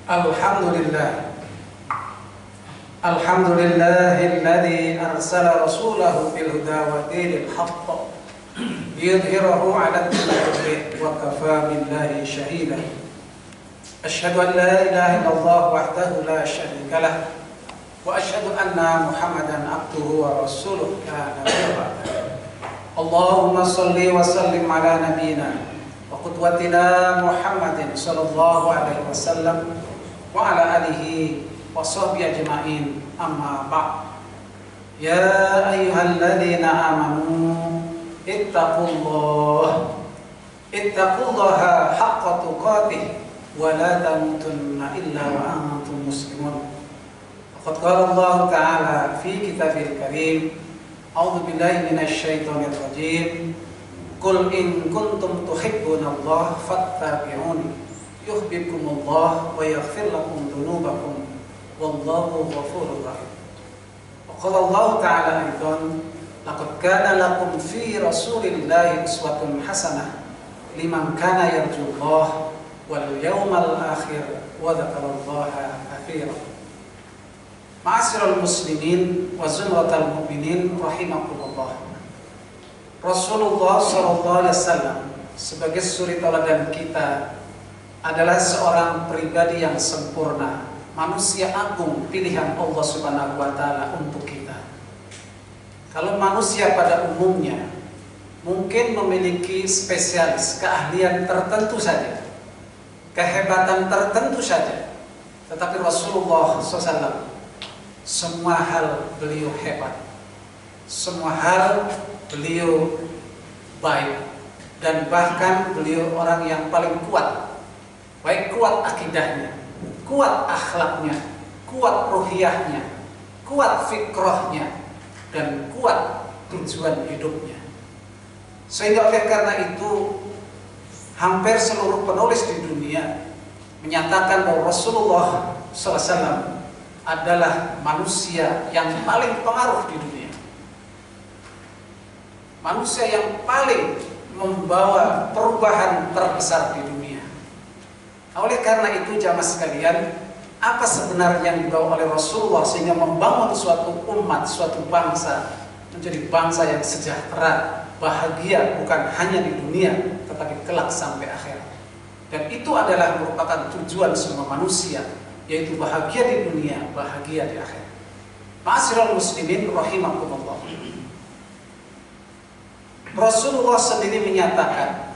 Alhamdulillah. Alhamdulillahilladzi arsala rasulahu bil huda wa dinil haqq liyudhhirahu 'ala ad-din wa kafa billahi shahida. Asyhadu an la ilaha illallah wahdahu la syarika lah wa asyhadu anna Muhammadan abduhu wa rasuluh la nabiyya ba'dahu. Allahumma shalli wa sallim ala nabiyyina wa qudwatina Muhammadin sallallahu alaihi wasallam wa ala alihi wa sahbihi ajma'in, amma ba'd. Ya ayyuhalladzina amanu ittaqullaha haqqa tuqatih wa la tamutunna illa wa antum muslimun. Faqad qala Allah ta'ala fi kitabil karim, a'udzu billahi minasy syaithanir rajim. Qul in kuntum tuhibbunallaha fattabi'uni yuhibbukumullah wa yaghfir lakum dzunubakum wallahu ghafurur rahim. Wa qala Allah ta'ala aidan, laqad kana lakum fi rasulillahi uswatun hasanah liman kana yarjullaha wal yawmal akhir wa dzakarallaha katsiran. Ma'asyiral muslimin wa zumratal mu'minin rahimakumullah. Rasulullah sallallahu alaihi wasallam sebagai suri tauladan kita adalah seorang pribadi yang sempurna, manusia agung, pilihan Allah Subhanahu wa taala untuk kita. Kalau manusia pada umumnya mungkin memiliki spesialis, keahlian tertentu saja, kehebatan tertentu saja, tetapi Rasulullah SAW semua hal beliau hebat, semua hal beliau baik, dan bahkan beliau orang yang paling kuat. Baik kuat akidahnya, kuat akhlaknya, kuat ruhiyahnya, kuat fikrahnya, dan kuat tujuan hidupnya. Sehingga oleh karena itu hampir seluruh penulis di dunia menyatakan bahwa Rasulullah SAW adalah manusia yang paling pengaruh di dunia, manusia yang paling membawa perubahan terbesar di dunia. Oleh karena itu jamaah sekalian, apa sebenarnya yang dibawa oleh Rasulullah sehingga membangun suatu umat, suatu bangsa menjadi bangsa yang sejahtera, bahagia bukan hanya di dunia tetapi kelak sampai akhirat. Dan itu adalah merupakan tujuan semua manusia, yaitu bahagia di dunia, bahagia di akhirat. Ma'asyiral muslimin rahimakumullah. Rasulullah sendiri menyatakan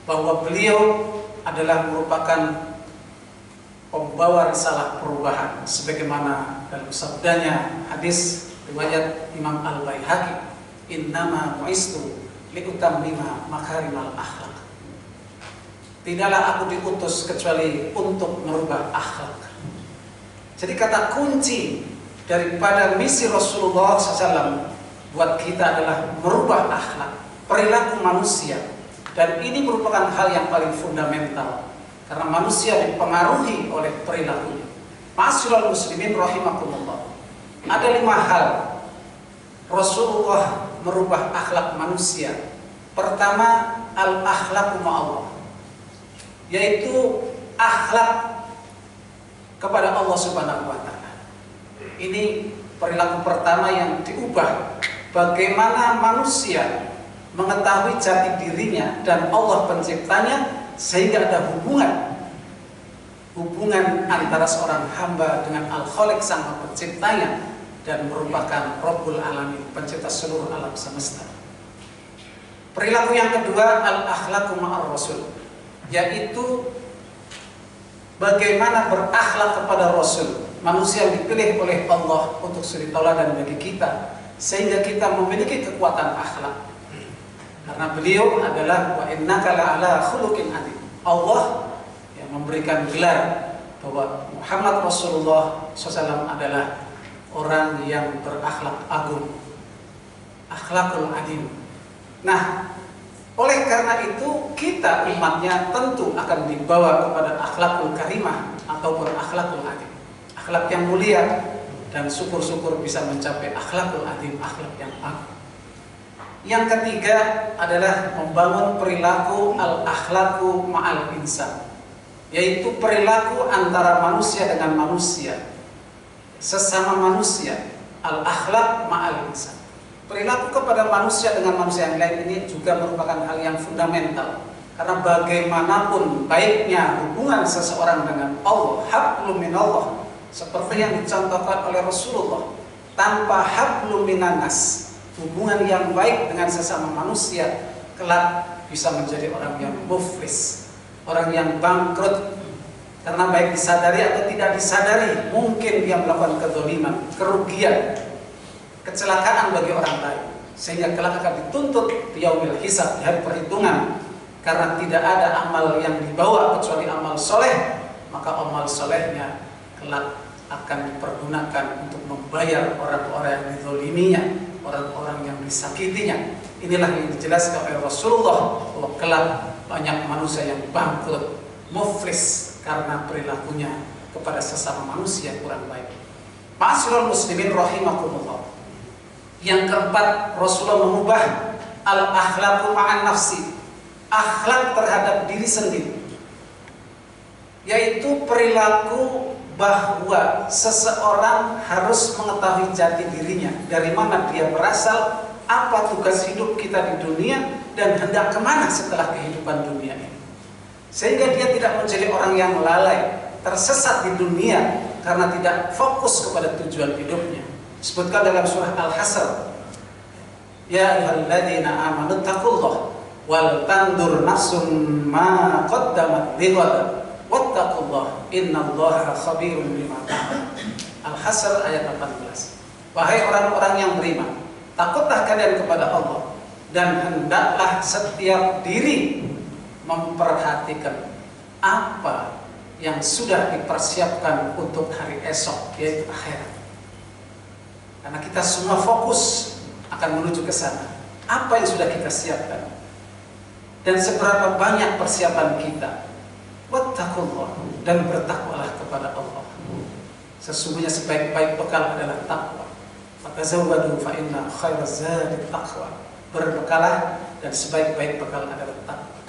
bahwa beliau adalah merupakan pembawa risalah perubahan, sebagaimana dalam sabdanya hadis riwayat Imam Al-Baihaqi, innama bu'istu liutammima makarimal akhlak. Tidaklah aku diutus kecuali untuk merubah akhlak. Jadi kata kunci daripada misi Rasulullah SAW buat kita adalah merubah akhlak, perilaku manusia. Dan ini merupakan hal yang paling fundamental, karena manusia dipengaruhi oleh perilakunya. Ma'asyiral muslimin rahimakumullah. Ada 5 hal Rasulullah merubah akhlak manusia. Pertama, al-akhlaqu ma'allah, yaitu akhlak kepada Allah Subhanahu wa taala. Ini perilaku pertama yang diubah. Bagaimana manusia mengetahui jati dirinya dan Allah penciptanya, sehingga ada hubungan antara seorang hamba dengan Al-Khaliq sang penciptanya dan merupakan Rabbul Alamin, pencipta seluruh alam semesta. Perilaku yang kedua, al-akhlaqu ma'ar Rasul, yaitu bagaimana berakhlak kepada Rasul, manusia yang dipilih oleh Allah untuk suri tauladan bagi kita, sehingga kita memiliki kekuatan akhlak. Karena beliau adalah wa innaka la'ala khuluqin adzim. Allah yang memberikan gelar bahwa Muhammad Rasulullah SAW adalah orang yang berakhlak agung, akhlakul adzim. Nah, oleh karena itu kita umatnya tentu akan dibawa kepada akhlakul karimah ataupun akhlakul adzim, akhlak yang mulia, dan syukur-syukur bisa mencapai akhlakul adzim, akhlak yang agung. Yang ketiga adalah membangun perilaku al-akhlaqu ma'al insan, yaitu perilaku antara manusia dengan manusia, sesama manusia, al-akhlaq ma'al insan. Perilaku kepada manusia dengan manusia yang lain ini juga merupakan hal yang fundamental. Karena bagaimanapun baiknya hubungan seseorang dengan Allah, hablum minallah, seperti yang dicontohkan oleh Rasulullah, tanpa hablum minannas, hubungan yang baik dengan sesama manusia, kelak bisa menjadi orang yang muflis, orang yang bangkrut. Karena baik disadari atau tidak disadari, mungkin dia melakukan kezaliman, kerugian, kecelakaan bagi orang lain, sehingga kelak akan dituntut di yaumil hisab, di hari perhitungan. Karena tidak ada amal yang dibawa kecuali amal soleh, maka amal solehnya kelak akan dipergunakan untuk membayar orang-orang yang dizaliminya, orang-orang yang disakitinya. Inilah yang dijelaskan oleh Rasulullah, bahwa kelak banyak manusia yang bangkrut, muflis, karena perilakunya kepada sesama manusia kurang baik. Ma'asyiral muslimin rahimakumullah. Yang keempat, Rasulullah mengubah al-akhlaqu ma'an nafsi, akhlak terhadap diri sendiri, yaitu perilaku bahwa seseorang harus mengetahui jati dirinya, dari mana dia berasal, apa tugas hidup kita di dunia, dan hendak kemana setelah kehidupan dunia ini. Sehingga dia tidak menjadi orang yang lalai, tersesat di dunia karena tidak fokus kepada tujuan hidupnya. Disebutkan dalam surah Al-Hasr, ya ayyuhalladzina amanu taqullah wal tandur nafsum ma qaddamat lighad wattaqullah innallaha khabirum bima ta'malun. Al-Hasr ayat 18. Wahai orang-orang yang beriman, takutlah kalian kepada Allah, dan hendaklah setiap diri memperhatikan apa yang sudah dipersiapkan untuk hari esok, yaitu akhirat. Karena kita semua fokus akan menuju ke sana. Apa yang sudah kita siapkan dan seberapa banyak persiapan kita. Wattaqullah, dan bertakwalah kepada Allah. Sesungguhnya sebaik-baik bekal adalah takwa. Fatazawwadu fa inna khairaz zadi taqwa. Berbekalah, dan sebaik-baik bekal adalah takwa.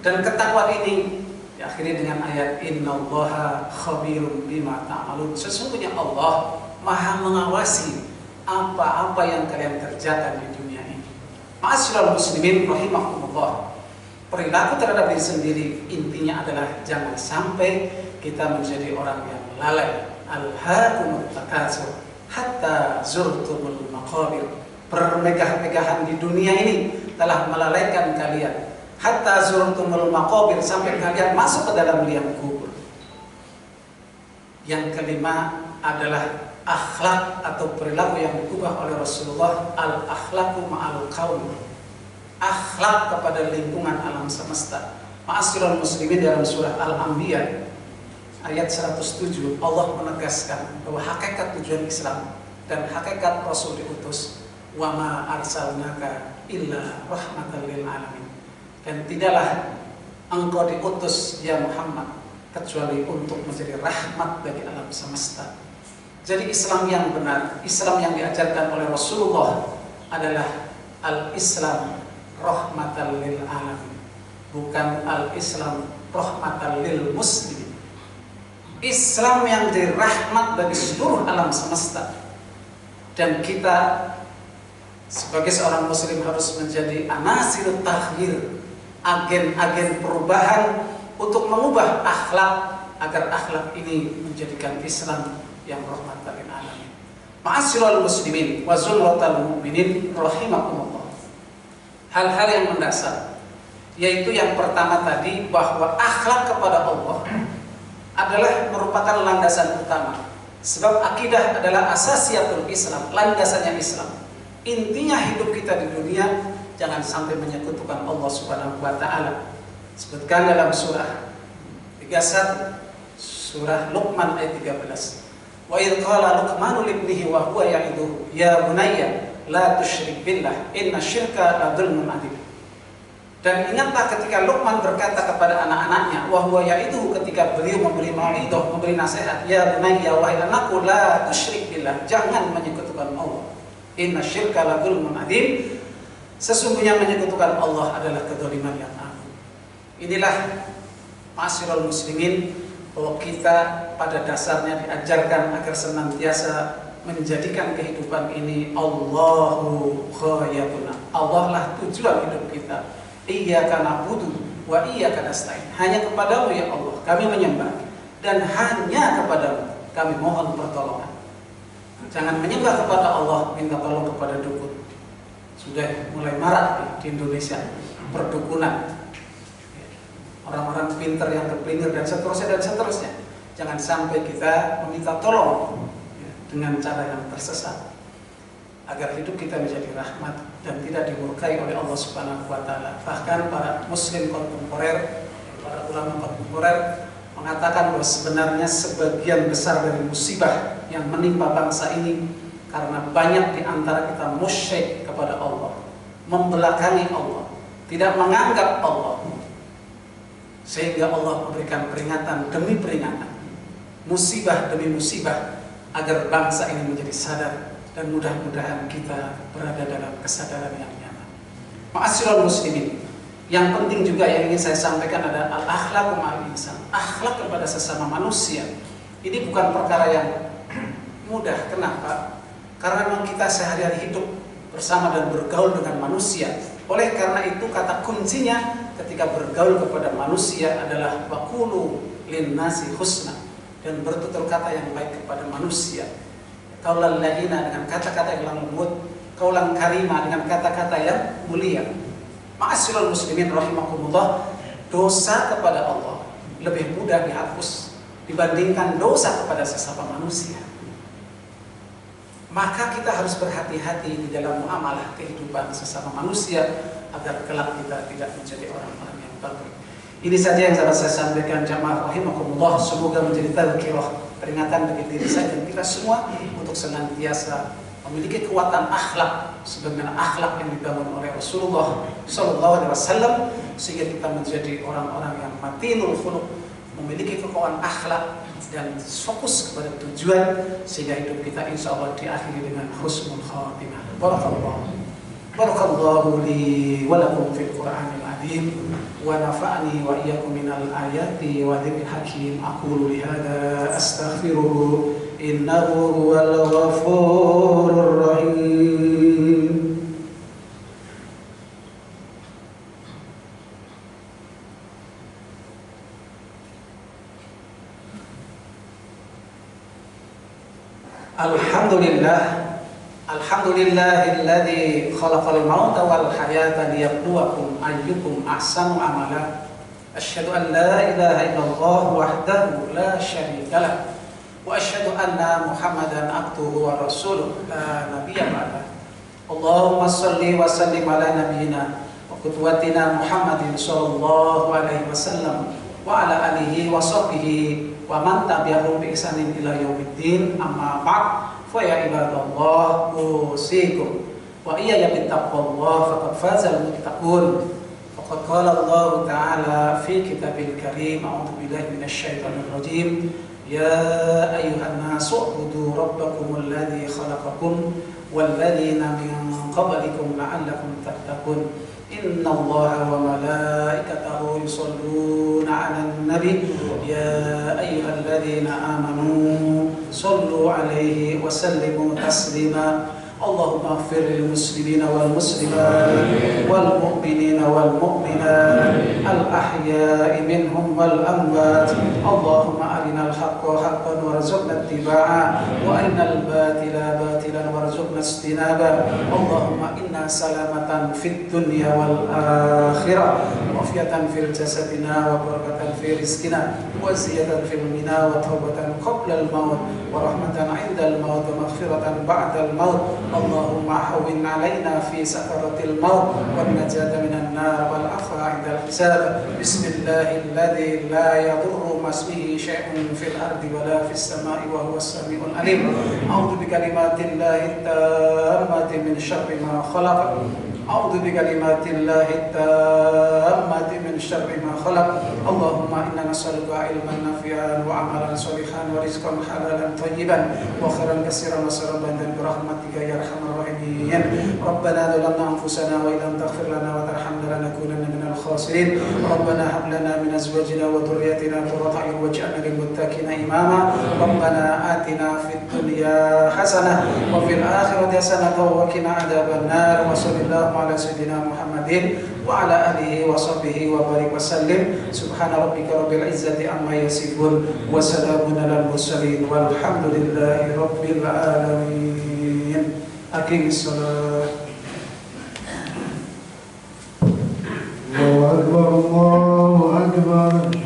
Dan ketakwaan ini diakhiri dengan ayat innallaha khabirum bima ta'malun. Sesungguhnya Allah Maha mengawasi apa-apa yang kalian kerjakan di dunia ini. Ma'asyiral muslimin rahimakumullah. Perilaku terhadap diri sendiri intinya adalah jangan sampai kita menjadi orang yang lalai. Alhaakumut takatsur hatta zurtumul maqabir. Permegah-megahan di dunia ini telah melalaikan kalian. Hatta zurtumul maqabir, sampai kalian masuk ke dalam liang kubur. Yang kelima adalah akhlak atau perilaku yang diubah oleh Rasulullah, al-akhlaqu ma'al qaum. Akhlak kepada lingkungan alam semesta. Ma'asyiral muslimin, dalam surah Al-Anbiya ayat 107 Allah menegaskan bahwa hakikat tujuan Islam dan hakikat Rasul diutus, wa ma arsalnaka illa rahmatan lil alamin. Dan tidaklah engkau diutus ya Muhammad kecuali untuk menjadi rahmat bagi alam semesta. Jadi Islam yang benar, Islam yang diajarkan oleh Rasulullah adalah al-Islam rahmatan lil alamin, bukan al-Islam rahmatan lil muslimin. Islam yang jadi rahmat bagi seluruh alam semesta. Dan kita sebagai seorang muslim harus menjadi anasir taghir, agen-agen perubahan untuk mengubah akhlak, agar akhlak ini menjadikan Islam yang rahmatan lil alamin. Ma'asyiral muslimin wa zumratal mu'minin rahimakumullah. Hal-hal yang mendasar, yaitu yang pertama tadi, bahwa akhlak kepada Allah adalah merupakan landasan utama. Sebab akidah adalah asasiyatul Islam, landasannya Islam. Intinya hidup kita di dunia jangan sampai menyekutukan Allah Subhanahu wa taala. Sebutkan dalam surah 31, surah Luqman ayat 13. Wa idh qala Luqmanu libnihi wa huwa ya'iduhu ya bunayya la tusyrik billah inna syirka la dzulmun adzim. Dan ingatlah ketika Luqman berkata kepada anak-anaknya, wa huwa ya'iduhu, ketika beliau memberi mau'idhah, memberi nasihat, ya bunayya wahai anakku, la tusyrik billah, jangan menyekutukan Allah. Inna syirka la dzulmun adzim, sesungguhnya menyekutukan Allah adalah kedzaliman yang agung. Inilah Ma'asyiral muslimin, bahwa kita pada dasarnya diajarkan agar senantiasa menjadikan kehidupan ini Allahu ghayatuna. Allah lah tujuan hidup kita. Iyyaka na'budu wa iyyaka nasta'in. Hanya kepadamu ya Allah kami menyembah, dan hanya kepadamu kami mohon pertolongan. Jangan menyembah kepada Allah, minta tolong kepada dukun. Sudah mulai marak di Indonesia perdukunan. Orang-orang pintar yang terpelihara dan seterusnya. Jangan sampai kita meminta tolong dengan cara yang tersesat, agar hidup kita menjadi rahmat dan tidak dimurkai oleh Allah Subhanahu wa taala. Bahkan para muslim kontemporer, para ulama kontemporer mengatakan bahwa sebenarnya sebagian besar dari musibah yang menimpa bangsa ini karena banyak di antara kita musyrik kepada Allah, membelakangi Allah, tidak menganggap Allah. Sehingga Allah memberikan peringatan demi peringatan, musibah demi musibah, agar bangsa ini menjadi sadar, dan mudah-mudahan kita berada dalam kesadaran yang nyaman. Ma'asyiral muslimin, yang penting juga yang ingin saya sampaikan adalah al-akhlaqu ma'al insan, akhlak kepada sesama manusia. Ini bukan perkara yang mudah. Kenapa? Karena memang kita sehari-hari hidup bersama dan bergaul dengan manusia. Oleh karena itu kata kuncinya ketika bergaul kepada manusia adalah waqulu linnasi husna, dan bertutur kata yang baik kepada manusia. Qaulan layyina dengan kata-kata yang lembut, qaulan karima dengan kata-kata yang mulia. Ma'asyiral muslimin rahimakumullah, dosa kepada Allah lebih mudah dihapus dibandingkan dosa kepada sesama manusia. Maka kita harus berhati-hati di dalam muamalah kehidupan sesama manusia agar kelak kita tidak menjadi orang-orang yang baik. Ini saja yang dapat saya sampaikan jamaah rahimakumullah. Semoga menjadi tazkirah, peringatan bagi diri saya dan kita semua untuk senantiasa memiliki kekuatan akhlak sebagaimana akhlak yang dibangun oleh Rasulullah SAW, sehingga kita menjadi orang-orang yang matinul khuluq, memiliki kekuatan akhlak dan fokus kepada tujuan, sehingga hidup kita insya Allah diakhiri dengan husnul khatimah. Barakallahu li wa lakum fil Qur'anil azim wa nafa'ani wa iyyakum minal ayati wa dzikril hakim. Aqulu li hadza astaghfiruhu innahu huwal ghafurur rahim. Alhamdulillahilladzi khalaqal mauta wal hayata liyabluwakum ayyukum ahsanu amala. Asyhadu an la ilaha illallah wahdahu la syarika lah wa asyhadu anna Muhammadan abduhu wa rasuluh la nabiyya ba'dah. Allahumma shalli wa sallim ala nabiyyina wa qudwatina Muhammadin sallallahu alaihi wasallam wa ala alihi wa sahbihi wa man tabi'ahum bi ihsanin ila yaumiddin. Amma ba'd. Fa ya ibadallah usikum wa iyaya bittaqwallah faqad fazal muttaqun. Faqad qala Allah ta'ala fi kitabil karim, a'udzu billahi minasy syaithanir rajim, ya ayyuhan nasu ubudu rabbakumul ladzi khalaqakum wal ladzina min qablikum la'allakum tattaqun. Innallaha wa malaikatahu yusholluna 'alan nabi ya ayyuhalladzina amanu shallu 'alaihi wa sallimu taslima. Allahumma ighfir lil muslimina wal muslimat wal mu'minina wal mu'minat al ahya'i minhum wal amwat. Allahumma arinal haqqa haqqan warzuqna ittiba'a wa arinal batila batilan warzuqna ijtinaba. Allahumma inna salamatan fid dunya wal akhirah wa afiyatan fil jasadina wa barakatan fi rizqina wa ziyadatan fil mina wa tawbatan qabla al maut wa rahmatan 'inda al maut wa maghfiratan ba'da al maut. Allahumma hawwin 'alaina fi sakaratil maut wan najata minan nar wal afwa 'indal hisab. Bismillahilladzi la yadurru ma ismihi syai'un fil ardi wa la fis sama'i wa huwas samiul alim. A'udzu bi kalimatillahi tammati min syarri ma khalaq. A'udzu bi kalimatillahi tammati min syarri ma khalaq. Allahumma inna nas'aluka ilman nafi'an wa amalan sholihan wa rizqan halalan thayyiban wa khairan katsiran wa saraban dan birahmatika ya arhamar rahimin. Rabbana zalamna anfusana wa illam taghfir lana wa tarhamna lanakunanna minal الخاسرين ربنا هب لنا من أزواجنا وذرياتنا قرة أعين واجعلنا للمتقين إماما ربنا آتنا في الدنيا حسنة وفي الآخرة حسنة وقنا عذاب النار وصلى الله على سيدنا محمد وعلى آله وصحبه وبارك وسلم سبحان ربك رب العزة عما يصفون وسلام على المرسلين والحمد لله رب العالمين. أقم الصلاة. الله أكبر الله أكبر.